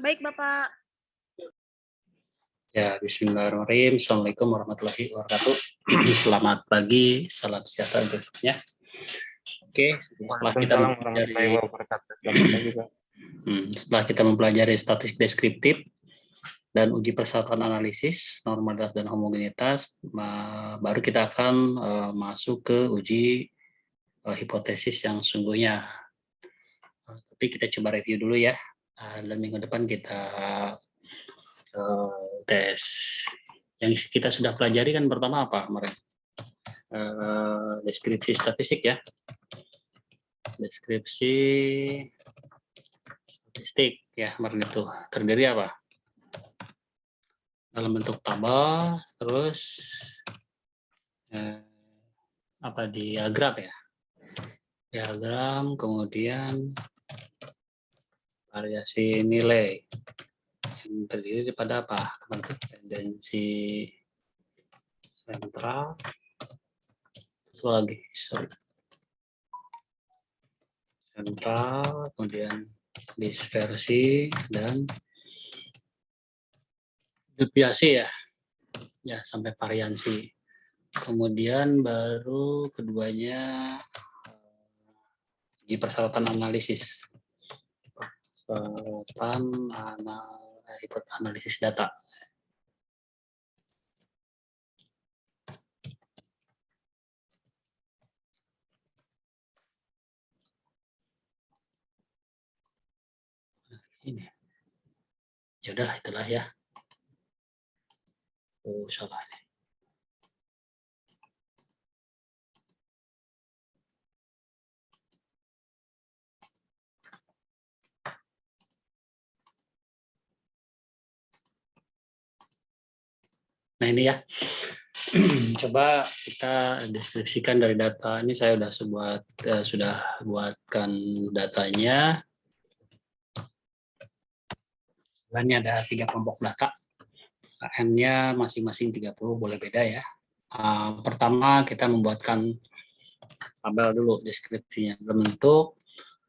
Baik, Bapak. Ya, bismillahirrahmanirrahim. Assalamualaikum warahmatullahi wabarakatuh. Selamat pagi, salam sejahtera untuk semuanya. Oke, setelah kita mempelajari statistik deskriptif dan uji persyaratan analisis, normalitas dan homogenitas, baru kita akan masuk ke uji hipotesis yang sungguhnya. Tapi kita coba review dulu ya. Dan minggu depan kita tes. Yang kita sudah pelajari kan pertama apa kemarin? Deskripsi statistik ya. Deskripsi statistik ya, kemarin itu terdiri apa? Dalam bentuk tabel, terus diagram ya. Diagram, kemudian variasi nilai yang terdiri daripada apa? Tendensi sentral, sentral, kemudian dispersi dan deviasi ya sampai variansi. Kemudian baru keduanya di persyaratan analisis, analisis data. Ini ya udah itulah ya. Oh salah nih. Nah ini ya, coba kita deskripsikan dari data ini. Saya sudah buatkan datanya. Ini ada 3 kelompok data. N-nya masing-masing 30, boleh beda ya. Pertama kita membuatkan tabel dulu deskripsinya. Berbentuk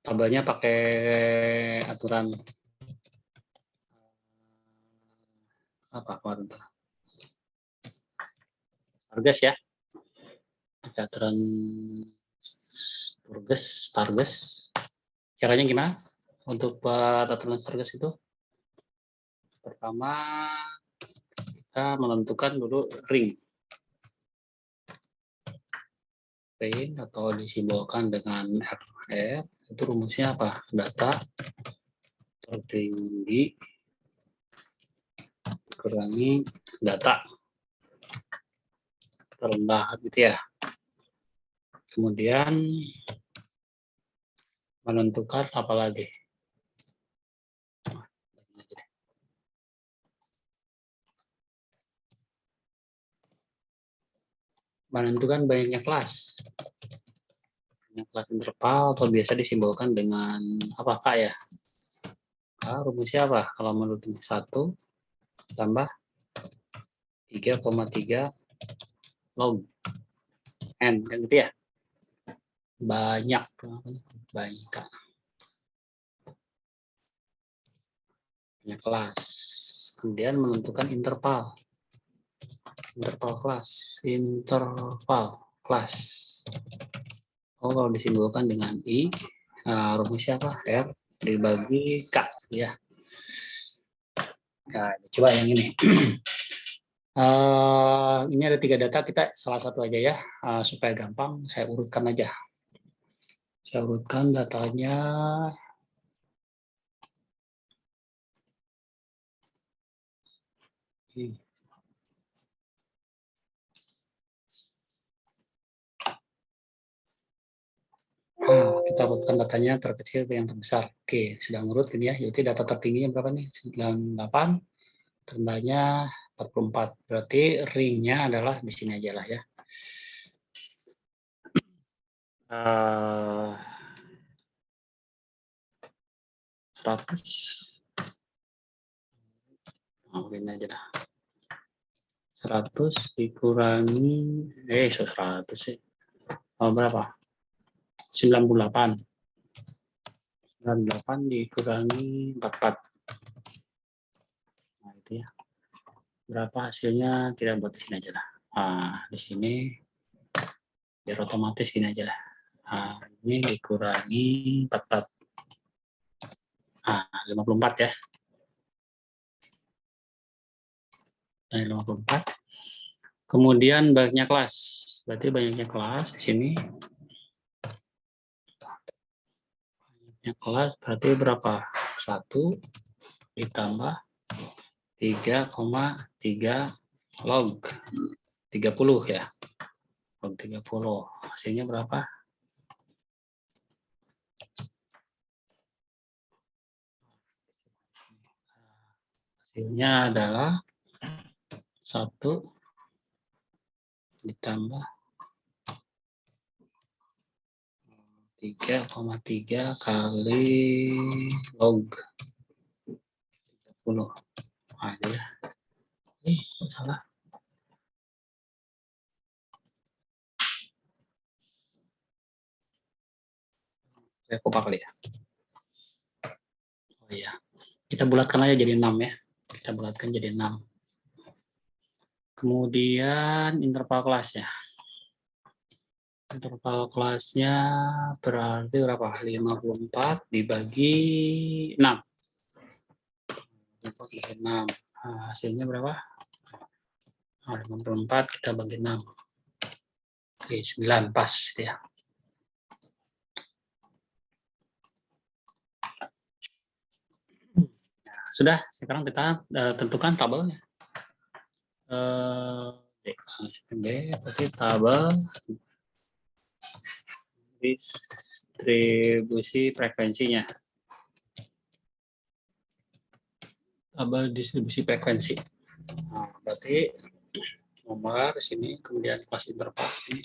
tabelnya pakai aturan apa kemarin? Stargess ya. Pakai aturan Stargess. Caranya gimana untuk buat aturan Stargess itu? Pertama kita menentukan dulu ring atau disimbolkan dengan R. Itu rumusnya apa? Data tertinggi kurangi data terendah gitu ya. Kemudian menentukan apa lagi? Menentukan banyaknya kelas. Kelas interval atau biasa disimbolkan dengan apa Kak ya? Rumusnya apa? Kalau menurut 1 tambah 3,3 log n kan gitu ya. Banyak kelas. Kemudian menentukan interval kelas. Kalau disimbolkan dengan i, rumusnya apa? R dibagi k ya. Nah, coba yang ini. Ini ada 3 data, kita salah satu aja ya, supaya gampang saya urutkan aja. Saya urutkan datanya. Kita urutkan datanya terkecil ke yang terbesar. Oke, sudah ngurut ini ya. Jadi data tertingginya berapa nih? 98, terendahnya 44. Berarti ringnya adalah di sini aja lah ya. 100. Ini aja dah. 100 dikurangi 100 sih. Berapa? 98. 98 dikurangi 44. gitu ya. Berapa hasilnya kita buat di sini aja lah. Nah, di sini biar otomatis gini aja lah. Nah, ini dikurangi 44. Nah, 54 ya. Nah, 54. Kemudian banyaknya kelas. Berarti banyaknya kelas di sini. Banyaknya kelas berarti berapa? 1 ditambah 3,3 log 30 ya. Log 30. Hasilnya berapa? Hasilnya adalah 1 ditambah 3,3 kali log 30. Nah, ini ya. Kok salah? Saya kopak kali ya. Oh iya. Kita bulatkan aja jadi 6 ya. Kita bulatkan jadi 6. Kemudian interval kelasnya. Interval kelasnya berarti berapa? 54 dibagi 6. 54 6. Nah, hasilnya berapa? 54 kita bagi 6. Oke, 9 pas ya. Nah, sudah, sekarang kita tentukan tabelnya. Berarti tabel distribusi frekuensinya. Tabel distribusi frekuensi. Nah, berarti nomor di sini, kemudian kelas interval ini.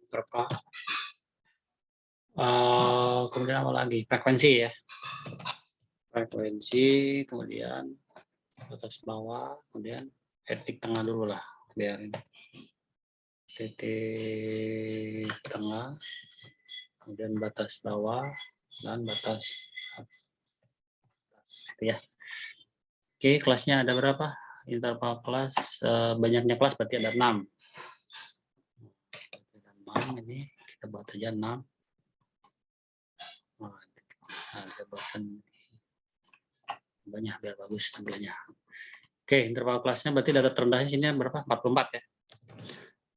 Interval. Kemudian apa lagi? Frekuensi ya. Frekuensi, kemudian batas bawah, kemudian titik tengah dulu lah, biar ini. Titik tengah, kemudian batas bawah, dan batas atas ya. Oke, kelasnya ada berapa? Interval kelas, banyaknya kelas berarti ada 6. 6 ini, kita buat aja 6. Nah, kita buatkan banyak biar bagus tampilannya. Oke, interval kelasnya berarti data terendahnya sini berapa? 44 ya.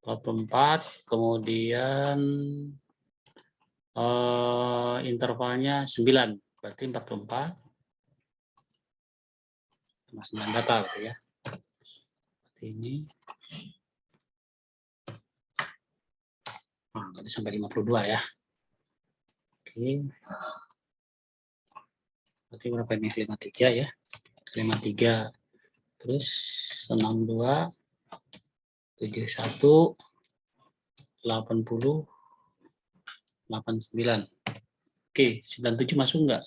44, kemudian intervalnya 9, berarti 44 sama 9 data gitu ya. Berarti ini berarti sampai 52 ya. Oke. Berarti berapa ini? 53 ya. 53. Terus 62, 71, 80, 89. Oke, 97 masuk enggak?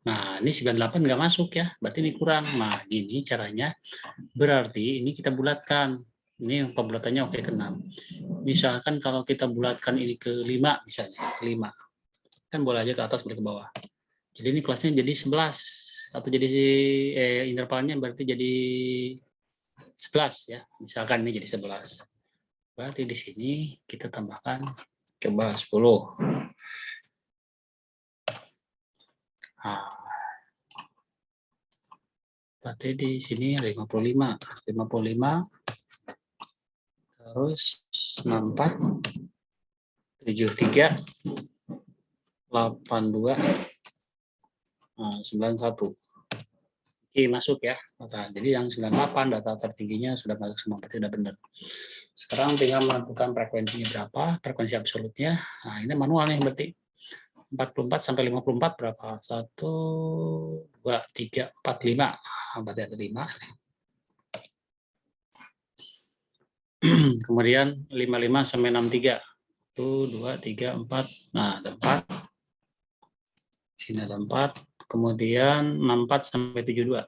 Nah, ini 98 nggak masuk ya, berarti ini kurang. Nah, gini caranya, berarti ini kita bulatkan. Ini pembulatannya oke ke 6. Misalkan kalau kita bulatkan ini ke 5 misalnya, ke 5. Kan boleh aja ke atas, boleh ke bawah. Jadi ini kelasnya jadi 11. Atau jadi intervalnya berarti jadi 11 ya. Misalkan ini jadi 11. Berarti di sini kita tambahkan coba 10. Nah, berarti di sini 55. 55 terus 64, 73, 82, 91. Oke, masuk ya. Jadi yang 98 data tertingginya sudah masuk semua, berarti sudah benar. Sekarang tinggal menentukan frekuensinya berapa, frekuensi absolutnya. Nah, ini manual nih berarti. 44 sampai 54 berapa? 1, 2, 3, 4, 5. Berarti ada 5. Kemudian 55 sampai 63. 1, 2, 3, 4. Nah, ada 4. Sini ada 4. Kemudian 64 sampai 72.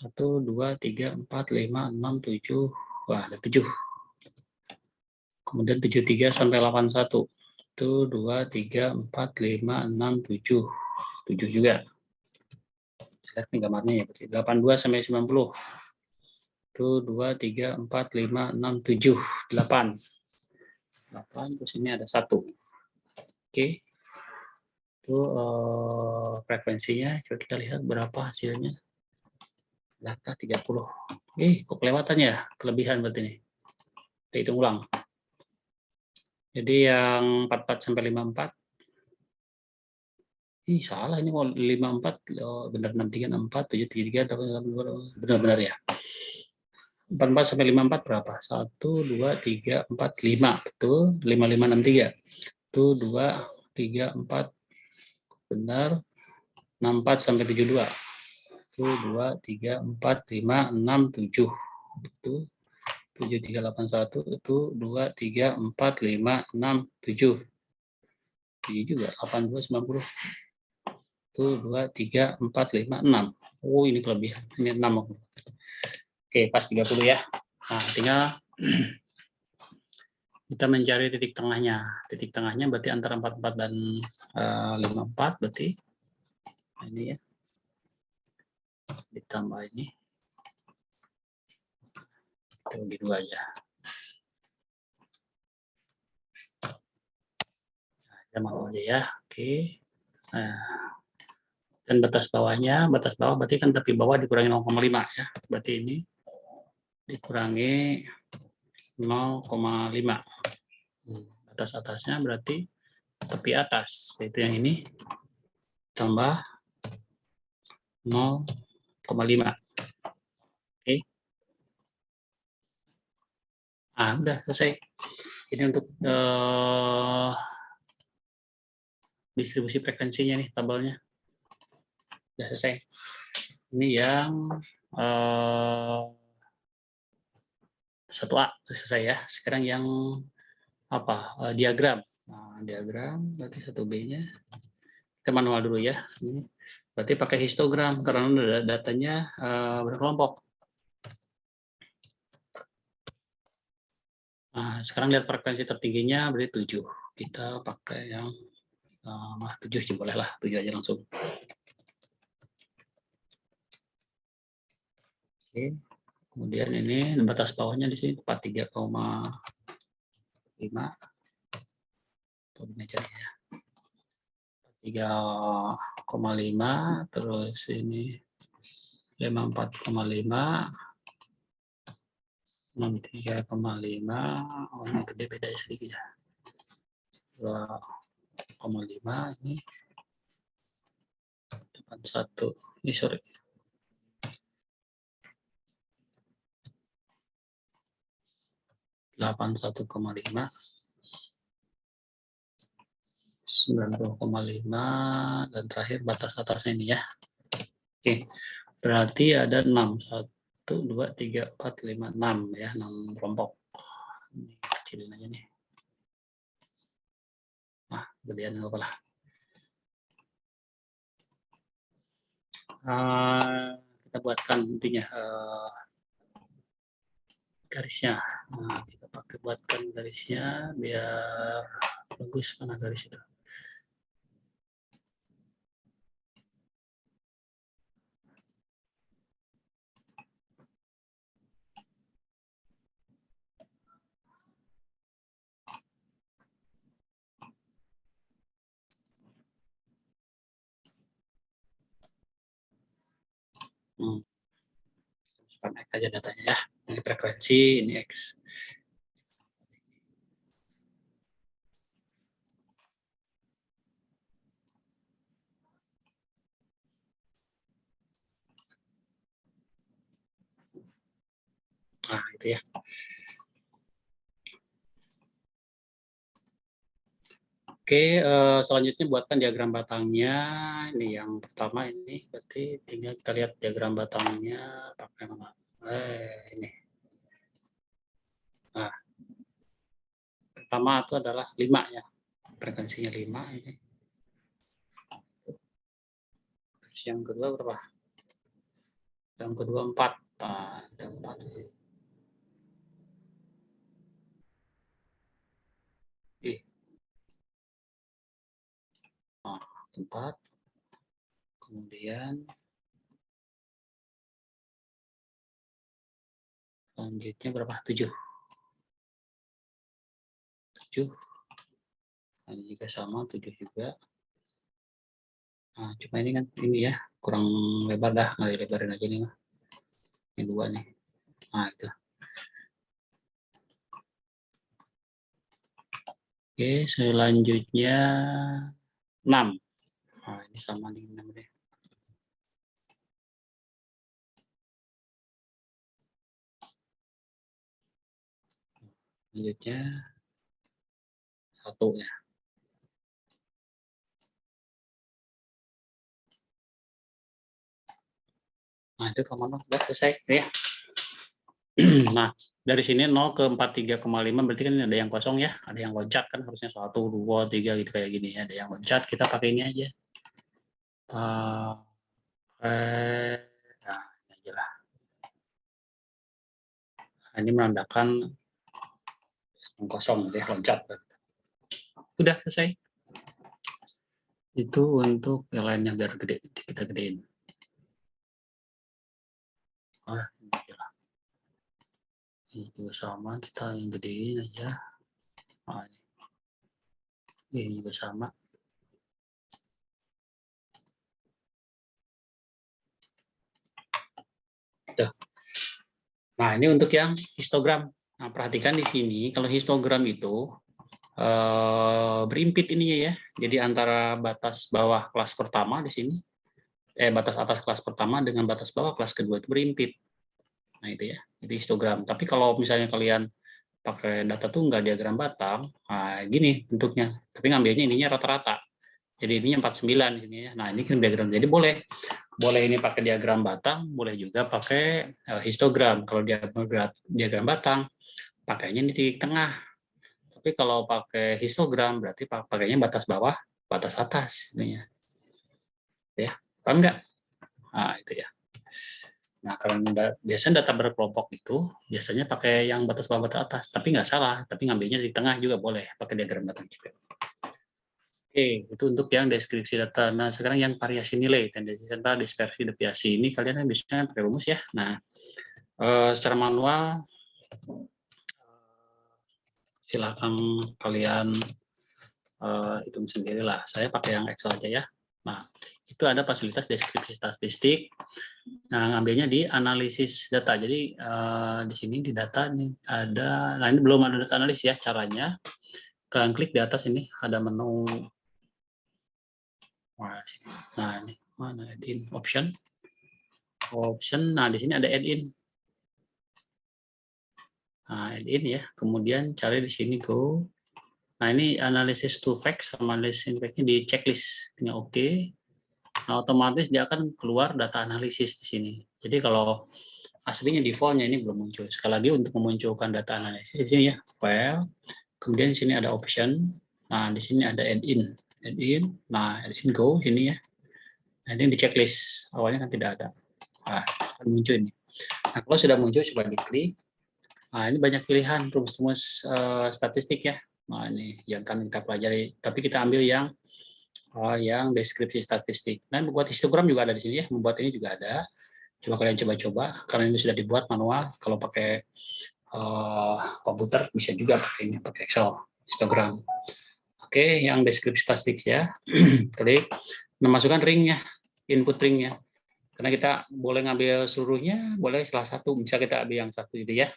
1, 2, 3, 4, 5, 6, 7. Wah, ada 7. Kemudian 73 sampai 81. 1, 2, 3, 4, 5, 6, 7. 7 juga. Lihat nih gambarnya ya, berarti 82 sampai 90. Itu 2, 3, 4, 5, 6, 7, 8. 8, terus ini ada 1. Oke. Itu frekuensinya, coba kita lihat berapa hasilnya. Data 30. Kok kelewatan ya? Kelebihan berarti ini. Kita hitung ulang. Jadi yang 44 sampai 54. Salah ini mau 54. Benar 63, 64, 7, 3, 8, 8, benar-benar ya. 44 sampai 54 berapa? 1, 2, 3, 4, 5. Betul. 5, 5, 6, 3. Itu 2, 3, 4. Benar. 64 sampai 72. Itu 2, 3, 4, 5, 6, 7. Betul. 7, 3, 8, 1. Itu 2, 3, 4, 5, 6, 7. 7 juga. 8, 2, 90. Itu 2, 3, 4, 5, 6. Oh, ini kelebihan. Ini 6. Oke, pas 30 ya. Nah, tinggal kita mencari titik tengahnya. Titik tengahnya berarti antara 44 dan 54 berarti. Nah, ini ya. Ditambah ini. Kita bagi 2 aja. Nah, mau aja ya. Oke. Nah, dan batas bawahnya, batas bawah berarti kan tepi bawah dikurangi 0,5 ya. Berarti ini dikurangi 0,5. Batas atasnya berarti tepi atas, yaitu yang ini tambah 0,5. Oke. Udah selesai. Ini untuk distribusi frekuensinya nih tabelnya. Sudah selesai. Ini yang 1A selesai ya. Sekarang yang diagram. Nah, diagram berarti 1B-nya kita manual dulu ya. Ini berarti pakai histogram karena datanya berkelompok. Nah, sekarang lihat frekuensi tertingginya berarti 7. Kita pakai yang 7 boleh lah, 7 aja langsung. Oke. Kemudian ini batas bawahnya di sini 43,5. Ini jadinya 3,5, terus ini 54,5, 63,5. Oh, ini gede beda sedikit ya. 2,5 ini 81. Ini sorry. 81,5. 90,5 dan terakhir batas atasnya ini ya. Oke, berarti ada 6. 1, 2, 3, 4, 5, 6 ya, 6 kelompok. Ini kecilin aja nih. Nah, gedean nggak apa-apa lah. Kita buatkan intinya garisnya. Nah, kita pakai buatkan garisnya biar bagus mana garis itu. Pakai aja datanya ya. Ini frekuensi, ini X. Nah, itu ya. Oke, selanjutnya buatkan diagram batangnya. Ini yang pertama ini, berarti tinggal kita lihat diagram batangnya pakai mana. Ini. Nah, pertama itu adalah 5 ya. Frekuensinya 5 ini. Terus yang kedua berapa? Yang kedua 4. Nah, 4. 4. Kemudian Selanjutnya berapa? 7. Ini juga sama, 7 juga. Nah, cuma ini kan ini ya, kurang lebar dah, nggak dilebarin aja nih mah. Ini 2 nih. Nah, itu. Oke, selanjutnya 6. Nah, ini sama nih 6 deh. Selanjutnya 1 ya. Nah, itu kemana? Udah selesai ya. Nah, dari sini 0 ke 43,5 berarti kan ada yang kosong ya. Ada yang loncat kan harusnya 1, 2, 3 gitu kayak gini ya. Ada yang loncat, kita pakai ini aja. Nah, ini aja lah. Nah, ini menandakan yang kosong ya, loncat. Udah selesai. Itu untuk yang lainnya biar gede, kita gedein. Ini aja lah. Ini juga sama, kita yang gedein aja. Nah, ini juga sama. Tuh. Nah, ini untuk yang histogram. Nah, perhatikan di sini, kalau histogram itu berimpit ininya ya. Jadi antara batas bawah kelas pertama di sini, batas atas kelas pertama dengan batas bawah kelas kedua itu berimpit. Nah, itu ya. Jadi histogram. Tapi kalau misalnya kalian pakai data tunggal diagram batang, nah gini bentuknya. Tapi ngambilnya ininya rata-rata. Jadi ininya 49 ini ya. Nah, ini kan diagram. Jadi boleh ini pakai diagram batang, boleh juga pakai histogram. Kalau diagram batang, pakainya di titik tengah. Tapi kalau pakai histogram berarti pakainya batas bawah, batas atas ininya. Ya, paham nggak? Nah, itu ya. Nah, karena biasanya data berkelompok itu biasanya pakai yang batas bawah batas atas, tapi nggak salah, tapi ngambilnya di tengah juga boleh pakai diagram batang juga. Oke, itu untuk yang deskripsi data. Nah, sekarang yang variasi nilai, tendensi sentral, dispersi, deviasi. Ini kalian kan biasanya pakai rumus ya. Nah, secara manual, silakan kalian hitung sendirilah. Saya pakai yang Excel aja ya. Nah, itu ada fasilitas deskripsi statistik. Nah, ngambilnya di analisis data. Jadi, di sini di data ini ada, nah ini belum ada data analisis ya caranya. Kalian klik di atas ini, ada menu. Nah, ini mana add-in option. Nah di sini ada add-in. Nah, add-in ya. Kemudian cari di sini go. Nah, ini analisis to facts sama analisis impact-nya di checklist. Tinggal oke. Nah, otomatis dia akan keluar data analisis di sini. Jadi kalau aslinya default-nya ini belum muncul. Sekali lagi untuk memunculkan data analisis di sini ya, file. Kemudian di sini ada option. Nah, di sini ada add-in. Add-in. Nah, add-in go sini ya. Nah, ini di checklist. Awalnya kan tidak ada. Nah, akan muncul ini. Nah, kalau sudah muncul coba diklik. Nah, ini banyak pilihan rumus-rumus statistik ya. Nah, ini yang kan kita pelajari. Tapi kita ambil yang deskripsi statistik. Nah, membuat histogram juga ada di sini ya. Membuat ini juga ada. Coba kalian coba-coba. Karena ini sudah dibuat manual. Kalau pakai komputer bisa juga pakai Excel, histogram. Oke, yang deskripsi statistik ya. Klik. Nah, masukkan ringnya, input ringnya. Karena kita boleh ngambil seluruhnya, boleh salah satu. Bisa kita ambil yang satu itu ya.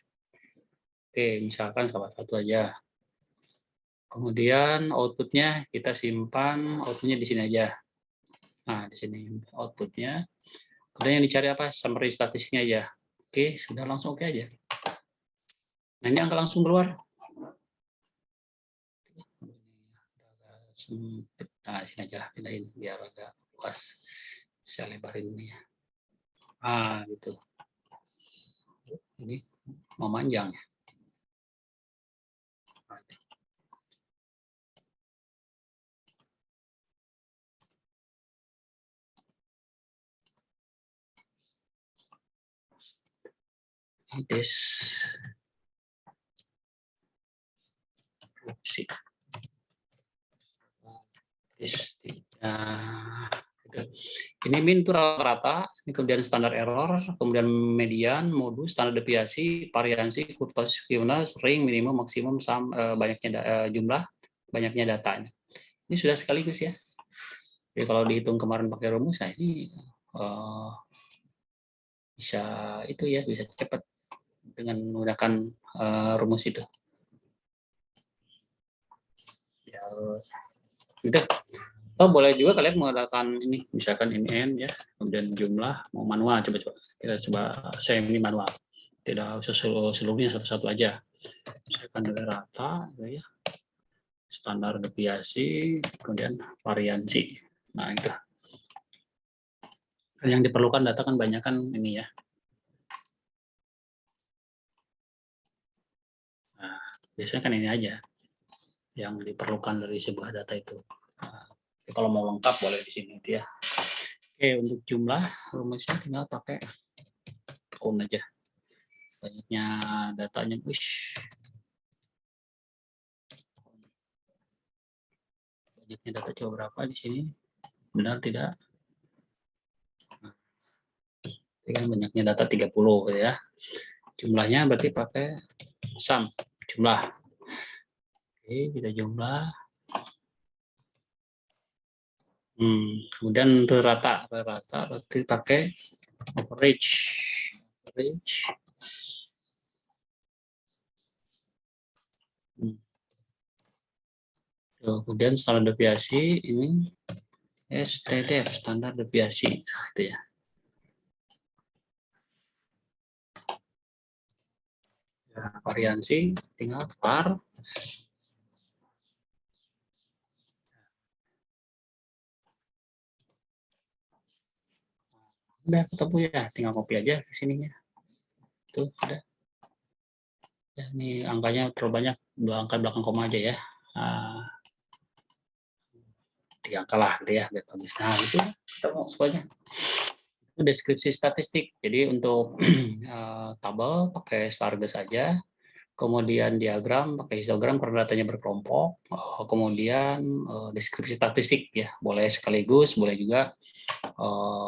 Oke, misalkan salah satu aja. Kemudian outputnya kita simpan, outputnya di sini aja. Nah, di sini outputnya. Kemudian yang dicari apa? Summary statistiknya aja. Oke, sudah langsung oke aja. Nah, ini angka langsung keluar. Sempit. Nah, sini aja pindahin biar agak luas. Saya lebarin ini ya. Ah, gitu. Ini mau manjang ya. Deskripsi. Ini min itu rata-rata, ini kemudian standar error, kemudian median, modus, standar deviasi, variansi, kurva Fibonacci, ring, minimum, maksimum, banyaknya jumlah, banyaknya datanya. Ini sudah sekaligus ya. Jadi kalau dihitung kemarin pakai rumus, nah ini bisa itu ya, bisa cepat dengan menggunakan rumus itu. Ya, gitu. Atau boleh juga kalian menggunakan ini, misalkan ini n ya, kemudian jumlah mau manual, coba kita coba semi manual, tidak usah seluruhnya satu-satu aja. Misalkan dari rata, ya, standar deviasi, kemudian variansi. Nah itu. Yang diperlukan data kan banyak kan ini ya. Nah, biasanya kan ini aja yang diperlukan dari sebuah data itu. Nah, kalau mau lengkap boleh di sini ya. Oke, untuk jumlah rumusnya tinggal pakai count aja. Banyaknya datanya, banyaknya data coba berapa di sini? Benar tidak? Nah, ini kan banyaknya data 30 ya. Jumlahnya berarti pakai sum jumlah. Oke, kita jumlah. Kemudian rata berarti pakai average. Kemudian standar deviasi ini STDF, standar deviasi. Nah, itu ya. Variansi tinggal var. Udah ketemu ya, tinggal copy aja ke sininya. Tuh, ada. Ya, ini angkanya terlalu banyak, 2 angka belakang koma aja ya. 3 angka lah gitu ya, biar bagus. Nah, itu ketemu semuanya. Itu deskripsi statistik. Jadi untuk tabel pakai Stargate saja. Kemudian diagram pakai histogram karena datanya berkelompok, kemudian deskripsi statistik ya, boleh sekaligus, boleh juga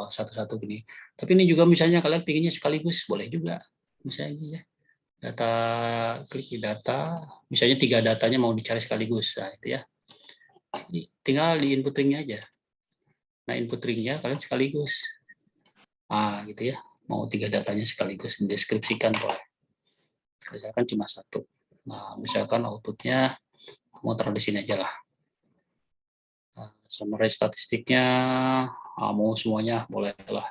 satu-satu gini. Tapi ini juga misalnya kalian pinginnya sekaligus, boleh juga. Misalnya ya, data klik di data, misalnya 3 datanya mau dicari sekaligus, nah itu ya. Tinggal di input ringnya aja. Nah input ringnya kalian sekaligus, gitu ya. Mau 3 datanya sekaligus dideskripsikan boleh. Misalkan cuma 1. Nah misalkan outputnya mau taruh di sini aja lah. Summary statistiknya mau semuanya boleh lah.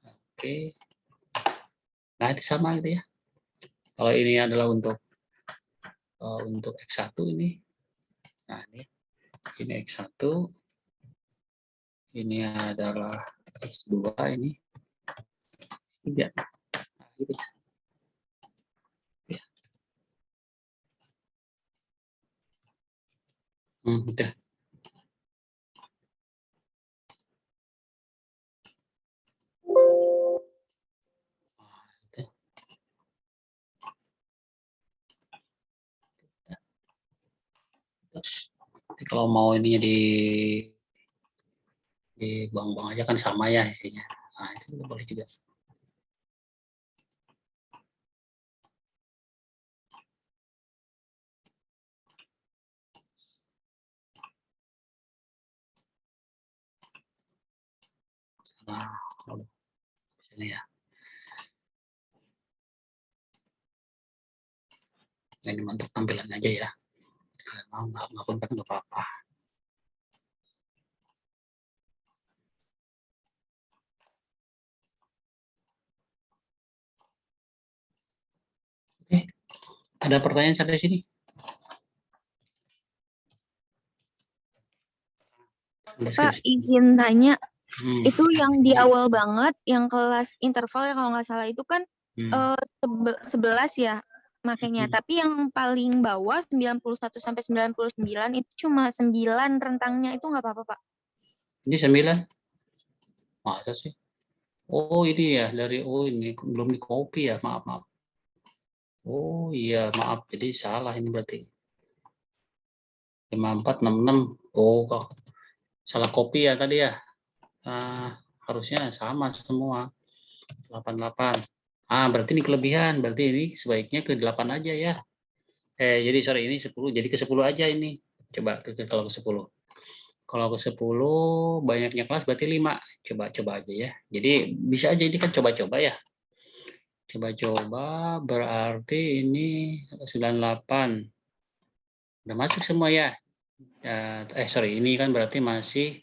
Oke. Nah itu sama gitu ya. Kalau ini adalah untuk X1 ini. Nah ini X1. Ini adalah X2 ini. 3. Nah, gitu. Ya. Udah. Jadi kalau mau ini di buang-buang aja kan sama ya isinya. Nah itu boleh juga. Nah, sini ya. Ini untuk tampilan aja ya. Kalau mau nggak pun nggak apa-apa. Oke. Ada pertanyaan sampai sini? Pak, izin tanya, itu Ya. yang di awal banget, yang kelas interval ya kalau nggak salah itu kan 11 ya makanya. Tapi yang paling bawah 91 sampai 99 itu cuma 9 rentangnya, itu nggak apa-apa, Pak? Ini 9. Masa sih? Oh ini ya ini belum di copy ya, maaf. Oh iya maaf, jadi salah ini berarti 5466. Oh kok Salah copy ya tadi ya. Harusnya sama semua. 88. Berarti ini kelebihan. Berarti ini sebaiknya ke 8 aja ya. Jadi sorry, ini 10. Jadi ke 10 aja ini. Coba kalau ke 10. Kalau ke 10 banyaknya kelas berarti 5. Coba aja ya. Jadi bisa aja ini kan coba-coba ya. Coba-coba berarti ini 98. Udah masuk semua ya. Sorry, ini kan berarti masih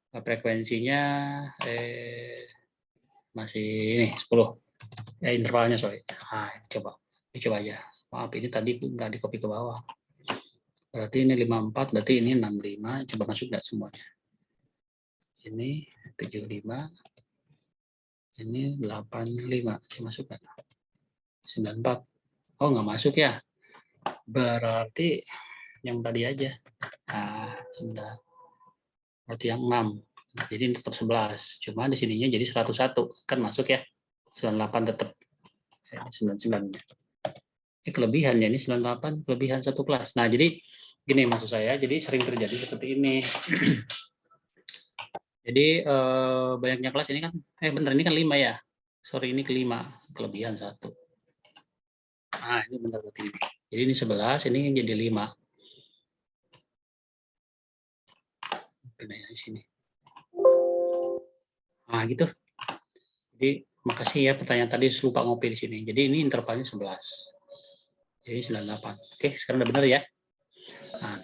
frekuensinya masih ini 10. Intervalnya sorry. Coba aja. Maaf ini tadi nggak di copy ke bawah. Berarti ini 54, berarti ini 65. Coba masuk nggak semuanya? Ini 75. Ini 85. Masuk nggak? 94. Oh, nggak masuk ya. Berarti yang tadi aja. Sebentar. Berarti yang 6. Jadi ini tetap 11. Cuma di sininya jadi 101. Kan masuk ya. 98 tetap. 99. Kelebihannya ini 98, kelebihan satu kelas. Nah, jadi gini maksud saya, jadi sering terjadi seperti ini. Jadi banyaknya kelas ini kan, bener ini kan 5 ya. Sorry ini kelima, kelebihan 1. Ini benar berarti ini. Jadi ini 11, ini jadi 5. Di sini. Gitu. Jadi makasih ya pertanyaan tadi lupa ngopi di sini. Jadi ini intervalnya 11. Jadi 98. Oke, sekarang udah benar ya.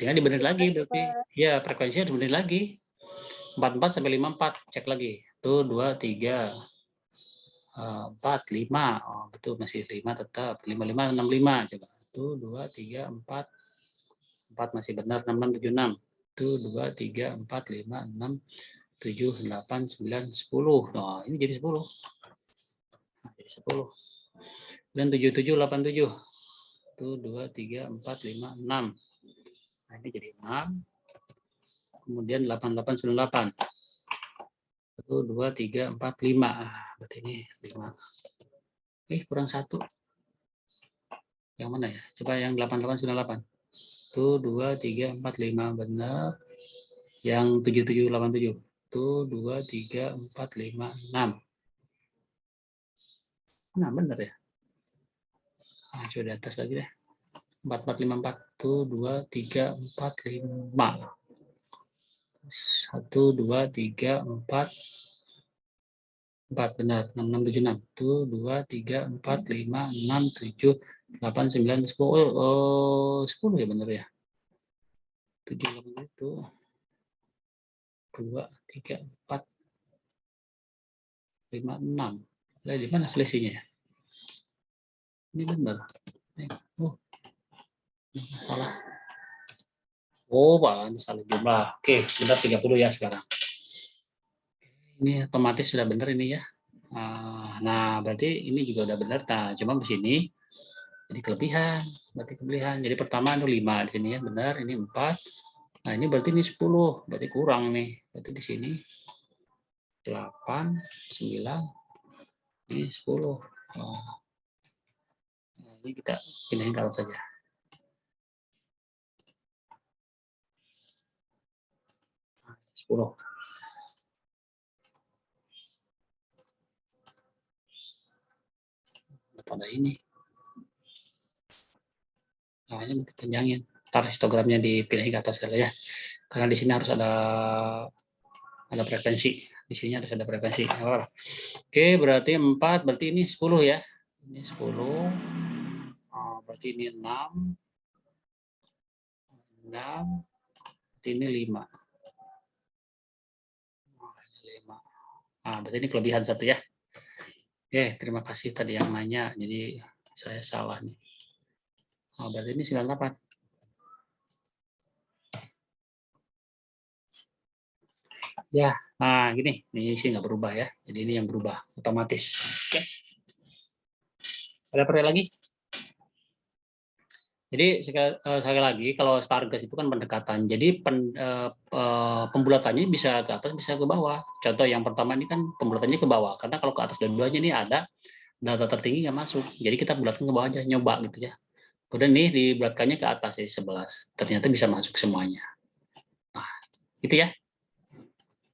Tinggal dibenerin lagi berarti. Ya, frekuensinya dibenerin lagi. 44 sampai 54, cek lagi. 1, 2, 3, 4, 5. Oh, betul masih 5 tetap. 55, 65. Coba. 1, 2, 3, 4. 4 masih benar. 6, 6, 7, 6. 1, 2, 3, 4, 5, 6, 7, 8, 9, 10. Nah, ini jadi 10. Jadi 10. Dan 7, 7, 8, 7. 1, 2, 3, 4, 5, 6. Nah, ini jadi 6. Kemudian 8, 8, 9, 8. 1, 2, 3, 4, 5. Berarti ini 5. Kurang 1. Yang mana ya? Coba yang 8, 8, 9, 8. 1, 2, 3, 4, 5. Benar. Yang 7, 7, 8, 7. 1, 2, 3, 4, 5, 6. Nah, benar ya. Coba di atas lagi deh. 4, 4, 5, 4. 1, 2, 3, 4, 5. 1, 2, 3, 4. 4 benar. 6, 6, 7, 6. 1, 2, 3, 4, 5, 6, 7, 8, 9, 10. 10 ya benar ya. 7, 8 itu. 2, 3, 4, 5, 6. Di mana selisihnya ya? Ini benar. Salah. Salah jumlah. Oke, benar 30 ya sekarang. Ini otomatis sudah benar ini ya. Nah, berarti ini juga udah benar. Nah, cuma di sini jadi kelebihan. Berarti kelebihan. Jadi pertama itu 5 di sini ya, benar. Ini 4. Nah, ini berarti ini 10. Berarti kurang nih. Berarti di sini 8, 9, ini 10. Ini kita pindahin ke atas saja. 10. Pada ini. Nah, ini kepanjangin. Ntar histogramnya dipindahin ke atas ya. Karena di sini harus ada frekuensi. Di sini harus ada frekuensi. Oke, berarti 4. Berarti ini 10 ya. Ini 10. Berarti ini 6. 6. Berarti ini 5. 5. Berarti ini kelebihan 1 ya. Oke, terima kasih tadi yang nanya. Jadi saya salah nih. Berarti ini 98. Ya, gini. Ini sih nggak berubah ya. Jadi ini yang berubah otomatis. Oke. Ada pertanyaan lagi? Jadi sekali lagi kalau Stargaze itu kan pendekatan. Jadi pembulatannya bisa ke atas, bisa ke bawah. Contoh yang pertama ini kan pembulatannya ke bawah. Karena kalau ke atas dua-duanya ini ada data tertinggi nggak masuk. Jadi kita bulatkan ke bawah aja, nyoba gitu ya. Kemudian nih dibulatkannya ke atas jadi 11. Ternyata bisa masuk semuanya. Nah, gitu ya.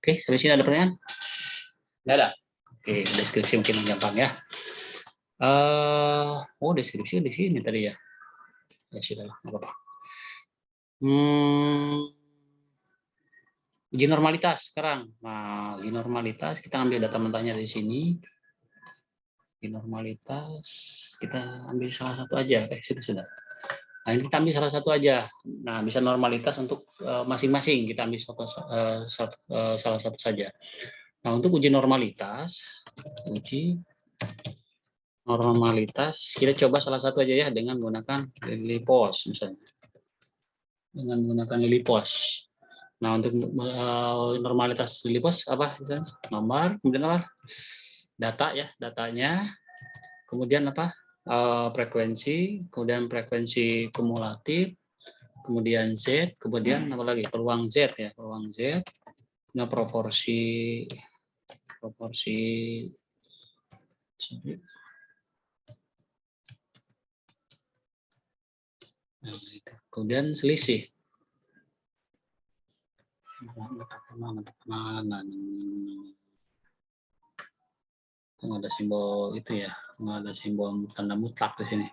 Oke, sampai sini ada pertanyaan? Nggak ada. Oke, deskripsi mungkin yang gampang ya. Oh, deskripsi di sini tadi ya. Ya sudah lah, nggak apa-apa. Uji normalitas sekarang. Nah, uji normalitas kita ambil data mentahnya dari sini. Uji normalitas kita ambil salah satu aja. Sudah. Nah, ini kita ambil salah satu aja. Nah, bisa normalitas untuk masing-masing. Kita ambil salah satu saja. Nah, untuk uji normalitas, kita coba salah satu aja ya dengan menggunakan LilyPost misalnya. Dengan menggunakan LilyPost. Nah, untuk normalitas LilyPost apa? Nomor, kemudian apa? Data ya, datanya. Kemudian apa? Frekuensi, kemudian frekuensi kumulatif, kemudian Z, kemudian apa lagi? Peluang Z ya, peluang Z. Nah, proporsi nah, itu. Kemudian selisih. Mana? Nggak ada simbol itu ya, nggak ada simbol tanda mutlak di sini.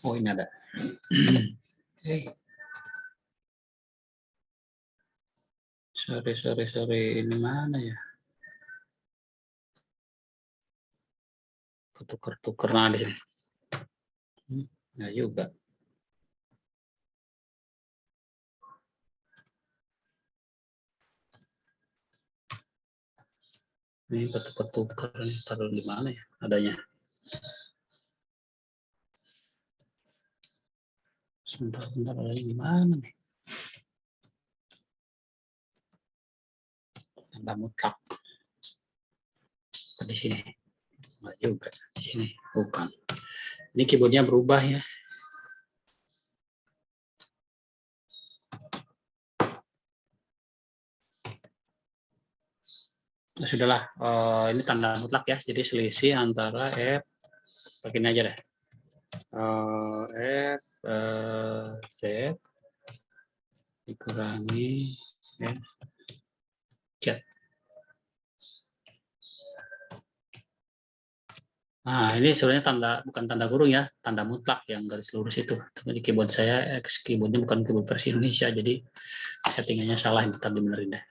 Oh, ini ada. Sorry, ini mana ya? Tuker nah di sini. Nggak juga. Ini ketukar ini taruh di mana ya adanya? Sebentar lagi di mana nih? Tanda mutlak. Di sini. Nggak juga. Di sini. Bukan. Ini keyboardnya berubah ya. Nah, sudahlah. Ini tanda mutlak ya. Jadi selisih antara F. Begini aja deh. F Z dikurangi F Z. Nah, ini sebenarnya bukan tanda kurung ya, tanda mutlak yang garis lurus itu. Tapi di keyboard saya, keyboardnya bukan keyboard versi Indonesia, jadi settingannya salah, ntar dibenerin deh.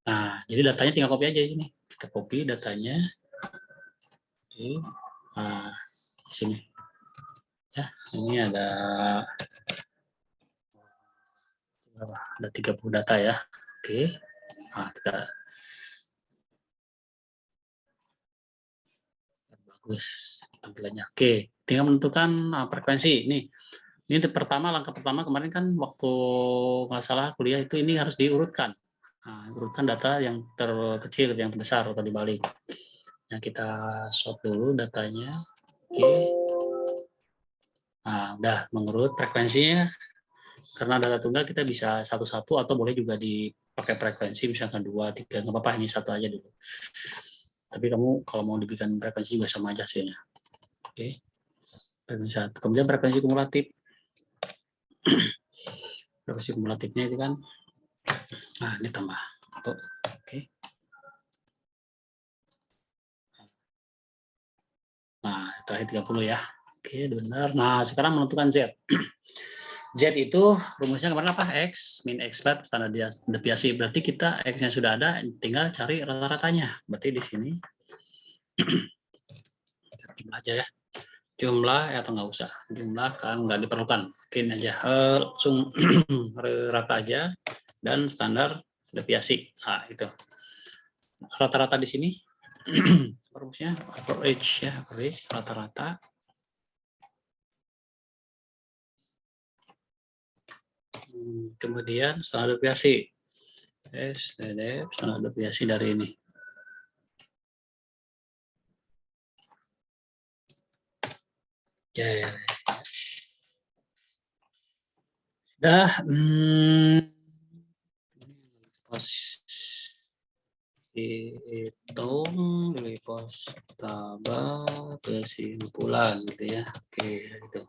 Nah, jadi datanya tinggal copy aja ini. Kita copy datanya. Oke. Nah, di sini. Ya, ini ada 30 data ya. Oke. Nah, kita bagus tampilannya. Oke, tinggal menentukan frekuensi. Ini pertama, langkah pertama kemarin kan waktu nggak salah kuliah itu ini harus diurutkan. Nah, urutkan data yang terkecil yang terbesar atau dibalik. Yang kita sort dulu datanya. Oke. Nah, udah mengurut frekuensinya. Karena data tunggal kita bisa satu-satu atau boleh juga dipakai frekuensi misalkan 2, 3, nggak apa-apa, ini satu aja dulu. Tapi kamu kalau mau dibikin frekuensi juga sama aja hasilnya. Oke. Frekuensi 1. Kemudian frekuensi kumulatif. Frekuensi kumulatifnya itu kan, nah ini tambah. Oke. Nah, terakhir 30 ya. Oke, benar. Nah, sekarang menentukan Z. Z itu rumusnya kemarin apa? X, min X bar, standar deviasi. Berarti kita X-nya sudah ada, tinggal cari rata-ratanya. Berarti di sini, jumlah aja ya. Jumlah, atau nggak usah. Jumlah kan nggak diperlukan. Mungkin aja. Langsung rata aja. Dan standar deviasi. Nah, itu. Rata-rata di sini. Rumusnya average ya, average, rata-rata. Kemudian standar deviasi. Standar deviasi dari ini. Ya. Dah. hitung dari pos tabel kesimpulan gitu ya. Oke, itu.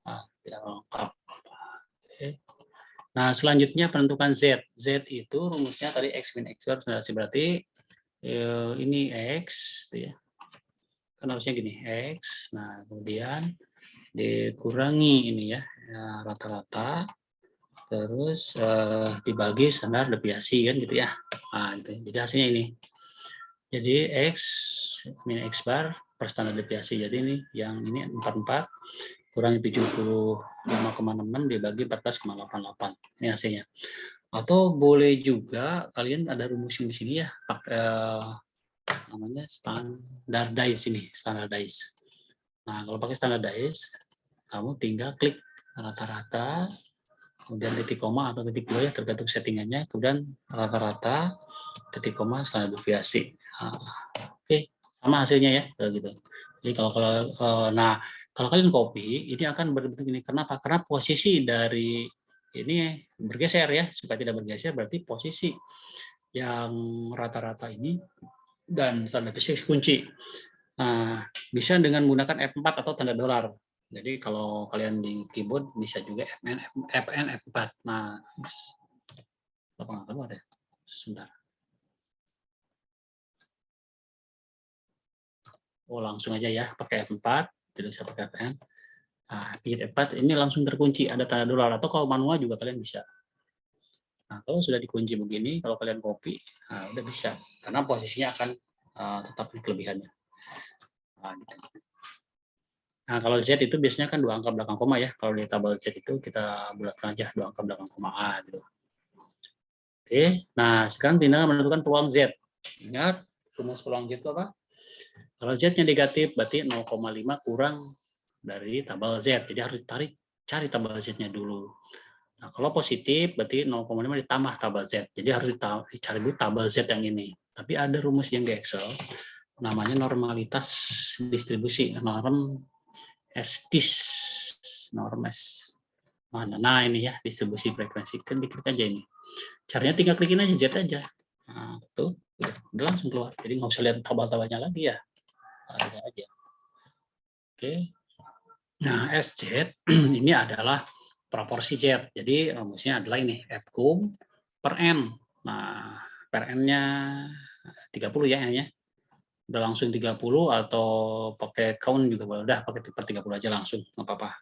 Nah, ya, lengkap. Oke. Nah, selanjutnya penentukan Z. Z itu rumusnya tadi X min X bar berarti ini X, gitu ya. Kan harusnya gini, X. Nah, kemudian dikurangi ini ya, rata-rata. Terus dibagi standar deviasi kan gitu ya. Nah, gitu. Jadi hasilnya ini. Jadi X min X bar per standar deviasi. Jadi ini yang ini 44 kurangi 75,66 dibagi 14,88. Ini hasilnya. Atau boleh juga kalian ada rumus di sini ya, namanya standardize ini, standardize. Nah, kalau pakai standardize, kamu tinggal klik rata-rata, kemudian titik koma atau titik dua ya, tergantung settingannya, kemudian rata-rata, titik koma, standar deviasi. Nah, oke, sama hasilnya ya, gitu. Jadi nah kalau kalian copy, ini akan berbentuk ini. Kenapa? Karena posisi dari ini bergeser ya, supaya tidak bergeser berarti posisi yang rata-rata ini dan standar deviasi kunci. Nah, bisa dengan menggunakan F4 atau tanda dolar. Jadi kalau kalian di keyboard bisa juga FN F4. Nah, apa nggak keluar ya? Sebentar. Oh, langsung aja ya pakai F4, tidak usah pakai FN. Nah, pijit F4 ini langsung terkunci, ada tanda dolar, atau kalau manual juga kalian bisa. Nah, kalau sudah dikunci begini, kalau kalian copy, nah, udah bisa. Karena posisinya akan tetap di kelebihannya. Nah, gitu. Nah, kalau Z itu biasanya kan 2 angka belakang koma ya. Kalau di tabel Z itu kita bulatkan aja 2 angka belakang koma A gitu. Oke, nah sekarang tinggal menentukan peluang Z. Ingat, rumus peluang Z itu apa? Kalau Z-nya negatif, berarti 0,5 kurang dari tabel Z. Jadi harus cari tabel Z-nya dulu. Nah, kalau positif, berarti 0,5 ditambah tabel Z. Jadi harus dicari dulu tabel Z yang ini. Tapi ada rumus yang di Excel, namanya normalitas distribusi, norm estis, norm S. Mana? Nah, ini ya, distribusi frekuensi. Kan diklik aja ini. Caranya tinggal klikin aja Z aja. Nah, tuh, udah langsung keluar. Jadi nggak usah lihat tabel-tabelnya lagi ya. Ada aja. Oke. Nah, SZ ini adalah proporsi Z. Jadi rumusnya adalah ini, F kum per N. Nah, per N-nya 30 ya N-nya. Udah langsung 30 atau pakai count juga boleh. Udah pakai per 30 aja langsung, nggak apa-apa.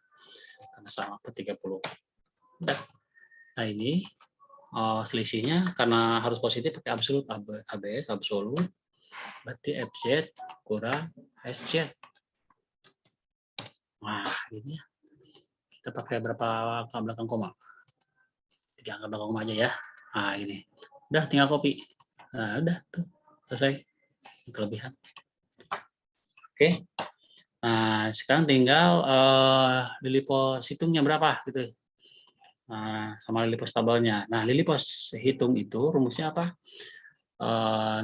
Karena sama per 30. Udah. Nah, ini selisihnya karena harus positif pakai absolut ABS absolut. Berarti FZ kurang SZ. Nah, ini kita pakai berapa angka belakang koma? 3 angka belakang koma aja ya. Nah, ini. Udah tinggal copy. Nah, udah tuh. Selesai. Kelebihan. Oke. Nah, sekarang tinggal Lilipos hitungnya berapa gitu. Nah, sama Lilipos tabelnya. Nah, Lilipos hitung itu rumusnya apa?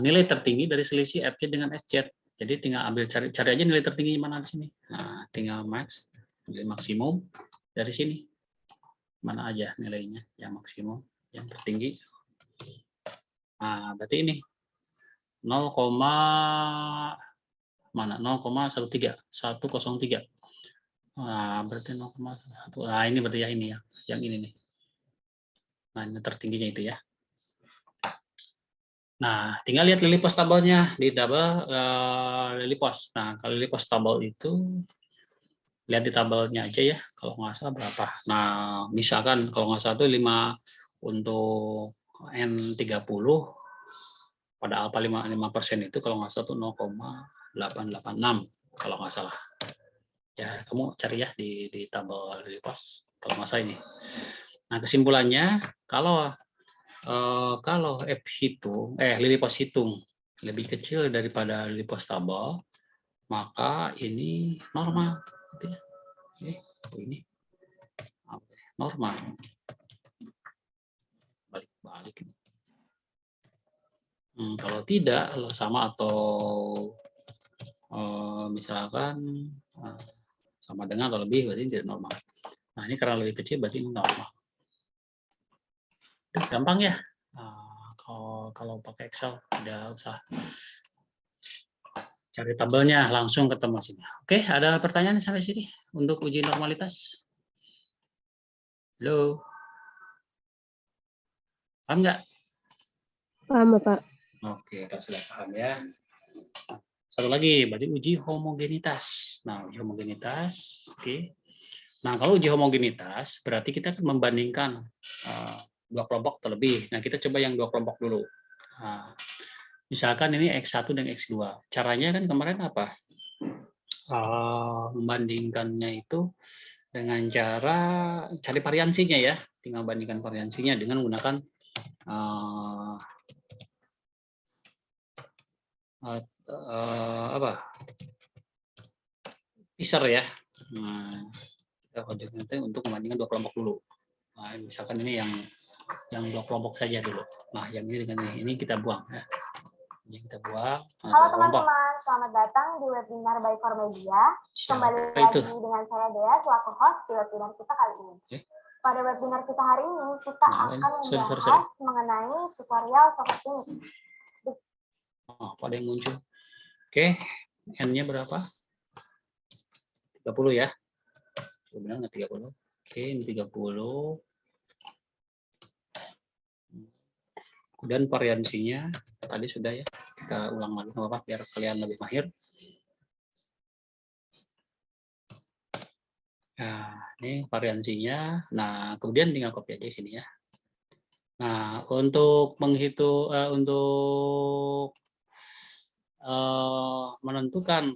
Nilai tertinggi dari selisih FZ dengan SZ. Jadi tinggal ambil cari aja nilai tertinggi mana di sini. Nah, tinggal max, nilai maksimum dari sini. Mana aja nilainya yang maksimum, yang tertinggi. Nah, berarti ini 0, mana 0,13 103. Nah, berarti 0,1. Nah, ini berarti ya ini ya, yang ini nih. Nah, ini tertingginya itu ya. Nah, tinggal lihat Lilipos tabelnya di tabel Lilipos. Nah, kalau Lilipos tabel itu lihat di tabelnya aja ya, kalau nggak salah berapa. Nah, misalkan kalau nggak salah itu 5 untuk N30 pada alpha 5% itu kalau nggak salah itu 0,886 kalau nggak salah. Ya, kamu cari ya di tabel Lilipos kalau nggak salah ini. Nah, kesimpulannya kalau F hitung, Lilipos hitung lebih kecil daripada Lilipos tabel, maka ini normal. Gitu ya. Ini normal. Balik-balik. Kalau tidak, kalau sama atau misalkan sama dengan atau lebih, berarti tidak normal. Nah, ini karena lebih kecil, berarti ini normal. Gampang ya. Kalau kalau pakai Excel tidak usah cari tabelnya, langsung ketemu sini. Oke, ada pertanyaan sampai sini untuk uji normalitas? Halo? Paham nggak? Paham, Pak. Oke, kalau sudah paham ya. Satu lagi, berarti uji homogenitas. Nah, uji homogenitas, oke. Nah, kalau uji homogenitas, berarti kita akan membandingkan dua kelompok terlebih. Nah, kita coba yang dua kelompok dulu. Nah, misalkan ini X1 dan X2. Caranya kan kemarin apa? Membandingkannya itu dengan cara cari variansinya ya. Tinggal bandingkan variansinya dengan menggunakan teaser ya. Nah, kita nanti untuk membandingkan dua kelompok dulu. Nah, misalkan ini yang dua kelompok saja dulu. Nah, yang ini dengan ini kita buang ya. Ini kita buang. Nah, halo teman-teman, selamat datang di webinar by Formedia. Kembali lagi dengan saya Dea selaku host di webinar kita kali ini. Pada webinar kita hari ini kita akan membahas mengenai tutorial soket ini. Oh, pada yang muncul. Oke, N-nya berapa? 30 ya. Benar nggak 30? Oke, ini 30. Kemudian variansinya tadi sudah ya. Kita ulang lagi nggak apa-apa biar kalian lebih mahir. Nah, ini variansinya. Nah, kemudian tinggal copy aja sini ya. Nah, untuk menghitung menentukan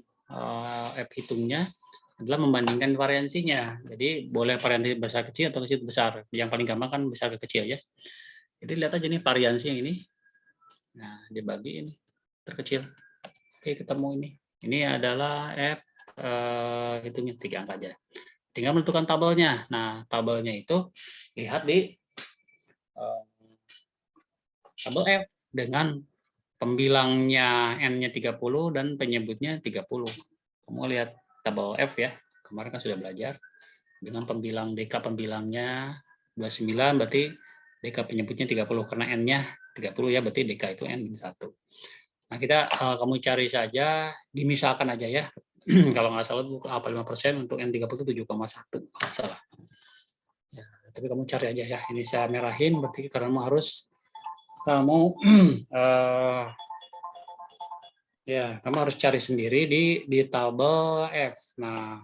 F hitungnya adalah membandingkan variansinya. Jadi boleh variansi besar kecil atau kecil besar. Yang paling gampang kan besar ke kecil ya. Jadi lihat aja nih variansi yang ini. Nah, dibagi ini terkecil. Oke, ketemu ini. Ini adalah F hitungnya 3 angka aja. Tinggal menentukan tabelnya. Nah, tabelnya itu lihat di tabel F dengan pembilangnya N-nya 30 dan penyebutnya 30. Kamu lihat tabel F ya. Kemarin kan sudah belajar. Dengan pembilang DK pembilangnya 29 berarti DK penyebutnya 30 karena N-nya 30 ya, berarti DK itu N-1. Nah, kita kamu cari saja, dimisalkan aja ya. Kalau nggak salah 5% untuk N30 itu 7,1, nggak salah. Ya, tapi kamu cari aja ya. Ini saya merahin berarti karena harus kamu kamu harus cari sendiri di tabel F. Nah,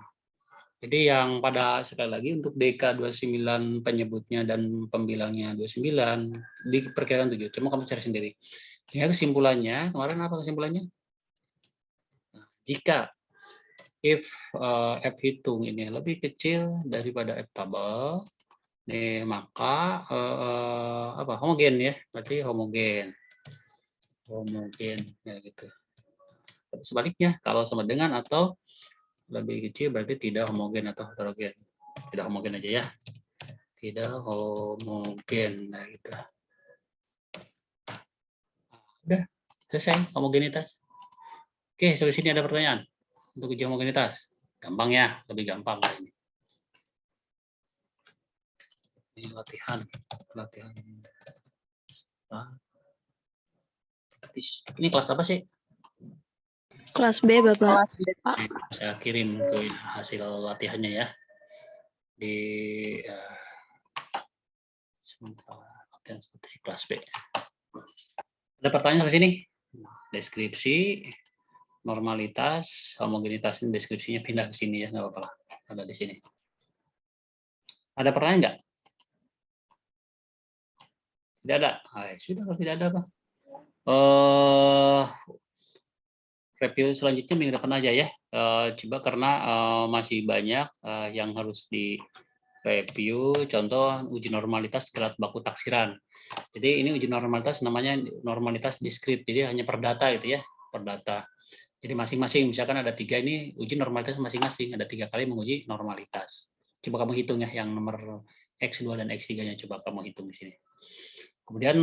jadi yang pada sekali lagi untuk DK 29 penyebutnya dan pembilangnya 29 diperkirakan 7. Cuma kamu cari sendiri. Ya, kesimpulannya kemarin apa kesimpulannya? Nah, jika if F hitung ini lebih kecil daripada F tabel, maka homogen ya, berarti homogen ya gitu. Sebaliknya kalau sama dengan atau lebih kecil berarti tidak homogen atau heterogen. Tidak homogen aja ya. Tidak homogen. Nah, gitu. Udah, selesai homogenitas. Oke, sampai sini ada pertanyaan untuk uji homogenitas. Gampang ya, lebih gampang ini. Ini latihan. Nah, ini kelas apa sih? Kelas B, Bapak. Kelas B, Pak. Saya kirim ke hasil latihannya ya. Di latihan statistik kelas B. Ada pertanyaan sampai sini? Deskripsi, normalitas, homogenitas, ini deskripsinya pindah ke sini ya, nggak apa-apa lah. Ada di sini. Ada pertanyaan nggak? Tidak ada? Sudah, kalau tidak ada apa? Review selanjutnya minggu depan aja ya. Coba karena masih banyak yang harus di review. Contoh uji normalitas alat baku taksiran. Jadi ini uji normalitas namanya normalitas diskrit. Jadi hanya per data gitu ya, per data. Jadi masing-masing misalkan ada 3 ini uji normalitas masing-masing. Ada 3 kali menguji normalitas. Coba kamu hitung ya yang nomor X2 dan X3-nya coba kamu hitung di sini. Kemudian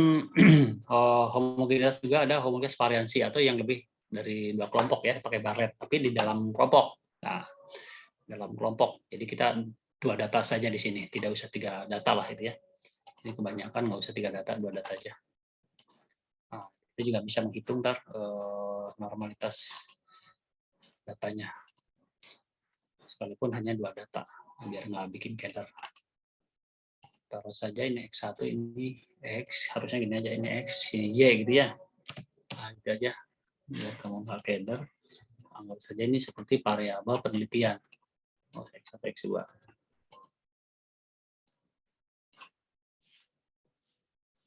homogenitas juga ada homogenitas variansi atau yang lebih dari 2 kelompok ya, pakai baret, tapi di dalam kelompok. Nah, dalam kelompok. Jadi kita 2 data saja di sini, tidak usah 3 data lah itu ya. Ini kebanyakan nggak usah 3 data, 2 data aja. Nah, itu juga bisa menghitung ntar normalitas datanya. Sekalipun hanya 2 data, biar nggak bikin keder. Taruh saja ini X1, ini X, harusnya gini aja, ini X, ini Y gitu ya. Nah, itu aja, biar kamu nggak keder. Anggap saja ini seperti variabel penelitian. X1, X2.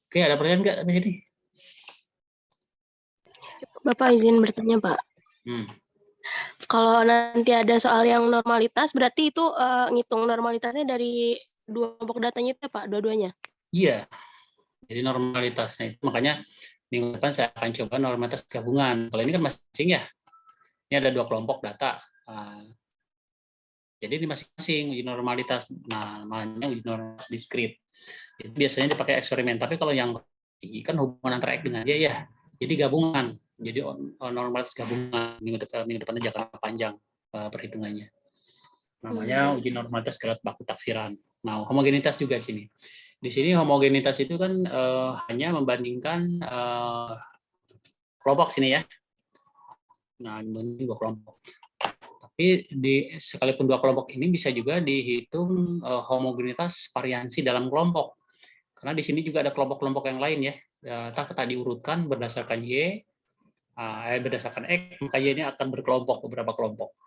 Oke, ada pertanyaan nggak di sini? Bapak izin bertanya, Pak. Kalau nanti ada soal yang normalitas, berarti itu ngitung normalitasnya dari 2 kelompok datanya itu ya, Pak, dua-duanya? Iya, jadi normalitasnya itu makanya minggu depan saya akan coba normalitas gabungan. Kalau ini kan masing-masing ya, ini ada 2 kelompok data. Jadi di masing-masing uji normalitas, nah namanya uji normalitas diskrit. Itu biasanya dipakai eksperimen, tapi kalau yang kan hubungan antara X dengan Y ya, jadi gabungan. Jadi normalitas gabungan, minggu depan aja karena panjang perhitungannya. Namanya uji normalitas gerak baku taksiran. Nah, homogenitas juga di sini. Di sini homogenitas itu kan hanya membandingkan kelompok sini ya. Nah, ini 2 kelompok. Tapi sekalipun 2 kelompok ini bisa juga dihitung homogenitas variansi dalam kelompok. Karena di sini juga ada kelompok-kelompok yang lain ya. Data diurutkan berdasarkan Y, berdasarkan X, maka Y ini akan berkelompok, beberapa kelompok.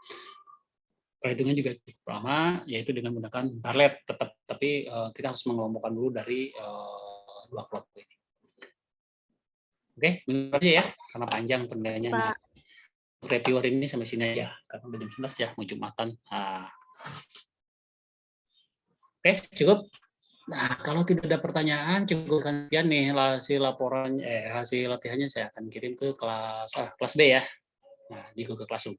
Perhitungan juga cukup lama, yaitu dengan menggunakan Bartlett tetap, tapi kita harus mengelompokkan dulu dari 2 kelompok ini. Oke, benar aja ya, karena panjang penilaiannya. Nah, reviewer ini sampai sini aja, karena udah jam 11 ya, mau Jumatan. Oke, cukup. Nah, kalau tidak ada pertanyaan, cukup gantian nih hasil laporan, hasil latihannya saya akan kirim ke kelas B ya. Nah, di Google Classroom.